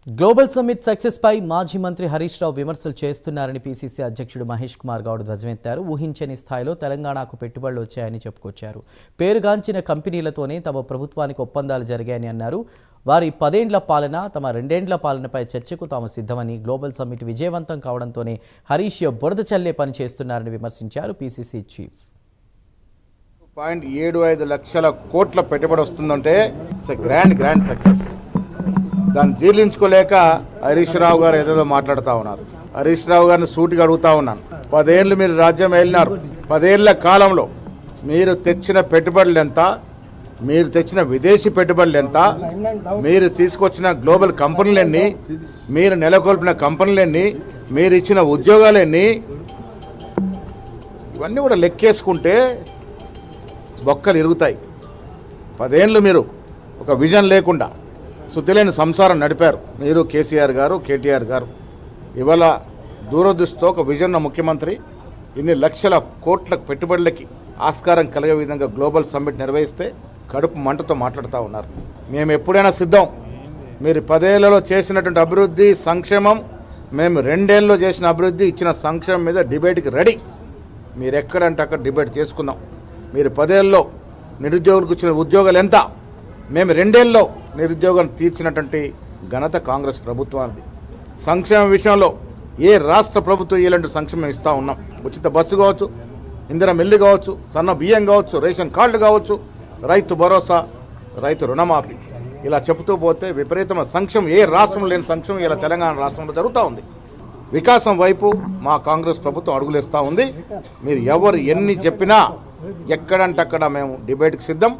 Global summit success పై మాజీ మంత్రి హరీష్ రావు విమర్శలు చేస్తున్నారని పీసీసీ అధ్యక్షుడు మహేష్ కుమార్ గౌడ్ ధ్వజమెత్తారు. ఊహించని స్థాయిలో తెలంగాణకు పెట్టుబడులు వచ్చాయని చెప్పుకొచ్చారు. పేరుగాంచిన కంపెనీలతోనే తమ ప్రభుత్వానికి ఒప్పందాలు జరిగాయని అన్నారు. వారి 10 ఏండ్ల పాలన తమ 2 ఏండ్ల పాలనపై చర్చకు తాము సిద్ధమని, గ్లోబల్ సమ్మిట్ విజయవంతం కావడంతోనే హరీష్ బురద చల్లే పని చేస్తున్నారని విమర్శించారు పీసీసీ చీఫ్. 0.75 లక్షల కోట్ల పెట్టుబడి వస్తుందంటే ఇట్స్ గ్రాండ్ సక్సెస్. దాన్ని జీర్ణించుకోలేక హరీష్ రావు గారు ఏదేదో మాట్లాడుతూ ఉన్నారు. హరీష్ రావు గారిని సూటిగా అడుగుతా ఉన్నాను, 10 ఏళ్ళు మీరు రాజ్యం వెళ్ళినారు. 10 ఏళ్ల కాలంలో మీరు తెచ్చిన పెట్టుబడులు ఎంత, మీరు తెచ్చిన విదేశీ పెట్టుబడులు ఎంత, మీరు తీసుకొచ్చిన గ్లోబల్ కంపెనీలు ఎన్ని, మీరు నెలకొల్పిన కంపెనీలు ఎన్ని, మీరు ఇచ్చిన ఉద్యోగాలు ఎన్ని, ఇవన్నీ కూడా లెక్కేసుకుంటే బొక్కలు ఇరుగుతాయి. 10 ఏళ్ళు మీరు ఒక విజన్ లేకుండా శుద్ధిలేని సంసారం నడిపారు. మీరు కేసీఆర్ గారు, కేటీఆర్ గారు. ఇవాళ దూరదృష్టితో ఒక విజన్ ముఖ్యమంత్రి ఇన్ని లక్షల కోట్ల పెట్టుబడులకి ఆస్కారం కలిగే విధంగా గ్లోబల్ సమ్మిట్ నిర్వహిస్తే కడుపు మంటతో మాట్లాడుతూ ఉన్నారు. మేము ఎప్పుడైనా సిద్ధం. మీరు 10 ఏళ్లలో చేసినటువంటి అభివృద్ధి, సంక్షేమం, మేము 2 ఏళ్ళలో చేసిన అభివృద్ధి, ఇచ్చిన సంక్షేమం మీద డిబేట్కి రెడీ. మీరు ఎక్కడంటే అక్కడ డిబేట్ చేసుకుందాం. మీరు 10 ఏళ్ళలో నిరుద్యోగులకు ఇచ్చిన ఉద్యోగాలు ఎంత, మేము 2 ఏళ్ళలో నిరుద్యోగం తీర్చినటువంటి ఘనత కాంగ్రెస్ ప్రభుత్వానికి. సంక్షేమ విషయంలో ఏ రాష్ట్ర ప్రభుత్వం ఇలాంటి సంక్షేమం ఇస్తూ ఉన్నాం. ఉచిత బస్సు కావచ్చు, ఇందిరా మిల్లు కావచ్చు, సన్న బియ్యం కావచ్చు, రేషన్ కార్డులు కావచ్చు, రైతు భరోసా, రైతు రుణమాఫీ, ఇలా చెబుతూ పోతే విపరీతమైన సంక్షేమం, ఏ రాష్ట్రంలో లేని సంక్షేమం ఇలా తెలంగాణ రాష్ట్రంలో జరుగుతూ ఉంది. వికాసం వైపు మా కాంగ్రెస్ ప్రభుత్వం అడుగులేస్తూ ఉంది. మీరు ఎవరు ఎన్ని చెప్పినా ఎక్కడంటే అక్కడ మేము డిబేట్కి సిద్ధం.